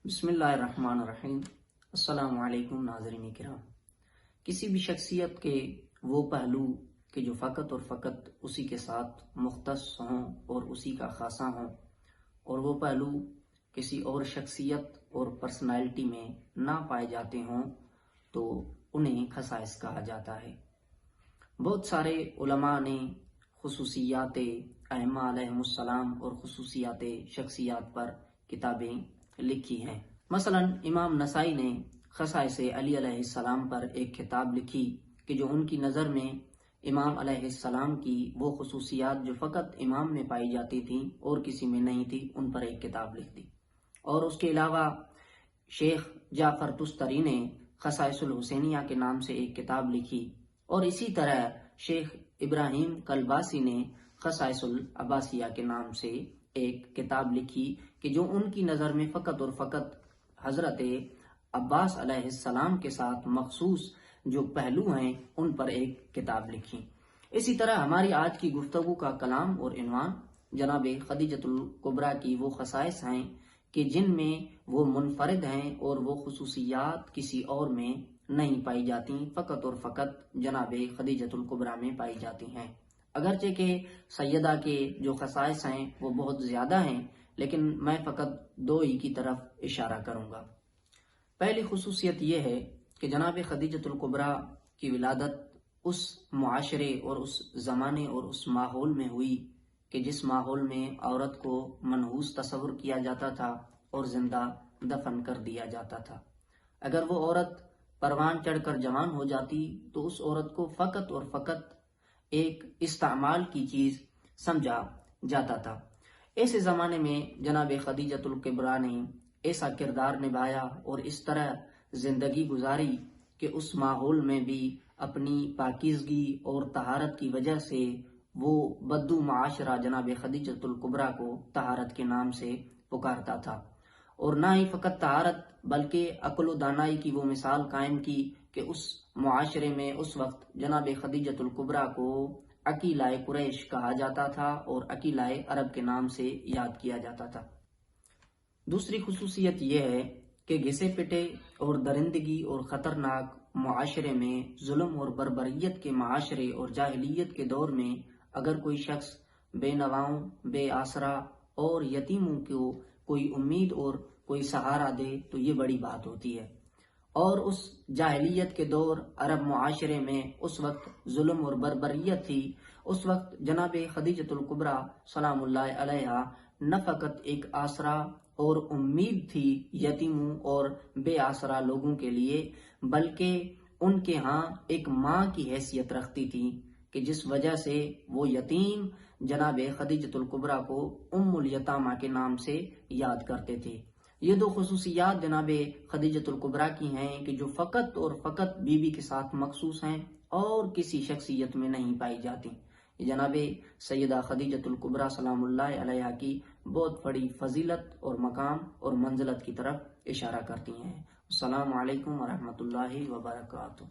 بسم اللہ الرحمن الرحیم۔ السلام علیکم ناظرین کرام۔ کسی بھی شخصیت کے وہ پہلو کہ جو فقط اور فقط اسی کے ساتھ مختص ہوں اور اسی کا خاصہ ہوں، اور وہ پہلو کسی اور شخصیت اور پرسنالٹی میں نہ پائے جاتے ہوں تو انہیں خصائص کہا جاتا ہے۔ بہت سارے علماء نے خصوصیات ائمہ علیہم السلام اور خصوصیات شخصیات پر کتابیں لکھی ہیں۔ مثلا امام نسائی نے خصائص علی علیہ السلام پر ایک کتاب لکھی کہ جو ان کی نظر میں امام علیہ السلام کی وہ خصوصیات جو فقط امام میں پائی جاتی تھیں اور کسی میں نہیں تھی، ان پر ایک کتاب لکھ دی۔ اور اس کے علاوہ شیخ جعفر تستری نے خصائص الحسینیہ کے نام سے ایک کتاب لکھی، اور اسی طرح شیخ ابراہیم کلباسی نے خصائص العباسیہ کے نام سے ایک کتاب لکھی کہ جو ان کی نظر میں فقط اور فقط حضرت عباس علیہ السلام کے ساتھ مخصوص جو پہلو ہیں ان پر ایک کتاب لکھی۔ اسی طرح ہماری آج کی گفتگو کا کلام اور عنوان جناب خدیجۃ الکبریٰ کی وہ خصائص ہیں کہ جن میں وہ منفرد ہیں اور وہ خصوصیات کسی اور میں نہیں پائی جاتی، فقط اور فقط جناب خدیجۃ الکبریٰ میں پائی جاتی ہیں۔ اگرچہ کہ سیدہ کے جو خصائص ہیں وہ بہت زیادہ ہیں، لیکن میں فقط دو ہی کی طرف اشارہ کروں گا۔ پہلی خصوصیت یہ ہے کہ جناب خدیجۃ الکبریٰ کی ولادت اس معاشرے اور اس زمانے اور اس ماحول میں ہوئی کہ جس ماحول میں عورت کو منحوس تصور کیا جاتا تھا اور زندہ دفن کر دیا جاتا تھا۔ اگر وہ عورت پروان چڑھ کر جوان ہو جاتی تو اس عورت کو فقط اور فقط ایک استعمال کی چیز سمجھا جاتا تھا۔ ایسے زمانے میں جناب خدیجۃ الکبریٰ نے ایسا کردار نبھایا اور اس طرح زندگی گزاری کہ اس ماحول میں بھی اپنی پاکیزگی اور طہارت کی وجہ سے وہ بدو معاشرہ جناب خدیجۃ الکبریٰ کو طہارت کے نام سے پکارتا تھا، اور نہ ہی فقط طہارت بلکہ عقل و دانائی کی وہ مثال قائم کی کہ اس معاشرے میں اس وقت جناب خدیجۃ الکبریٰ کو عقیلہ قریش کہا جاتا تھا اور عقیلہ عرب کے نام سے یاد کیا جاتا تھا۔ دوسری خصوصیت یہ ہے کہ گھسے پٹے اور درندگی اور خطرناک معاشرے میں، ظلم اور بربریت کے معاشرے اور جاہلیت کے دور میں اگر کوئی شخص بے نواؤں، بے آسرا اور یتیموں کو کوئی امید اور کوئی سہارا دے تو یہ بڑی بات ہوتی ہے۔ اور اس جاہلیت کے دور عرب معاشرے میں اس وقت ظلم اور بربریت تھی، اس وقت جناب خدیجۃ الکبریٰ سلام اللہ علیہا نہ فقط ایک آسرا اور امید تھی یتیموں اور بے آسرا لوگوں کے لیے، بلکہ ان کے ہاں ایک ماں کی حیثیت رکھتی تھی کہ جس وجہ سے وہ یتیم جناب خدیجۃ الکبریٰ کو ام الیتامہ کے نام سے یاد کرتے تھے۔ یہ دو خصوصیات جناب خدیجۃ الکبریٰ کی ہیں کہ جو فقط اور فقط بیوی کے ساتھ مخصوص ہیں اور کسی شخصیت میں نہیں پائی جاتی۔ یہ جناب سیدہ خدیجۃ الکبریٰ سلام اللہ علیہا کی بہت بڑی فضیلت اور مقام اور منزلت کی طرف اشارہ کرتی ہیں۔ السلام علیکم ورحمۃ اللہ وبرکاتہ۔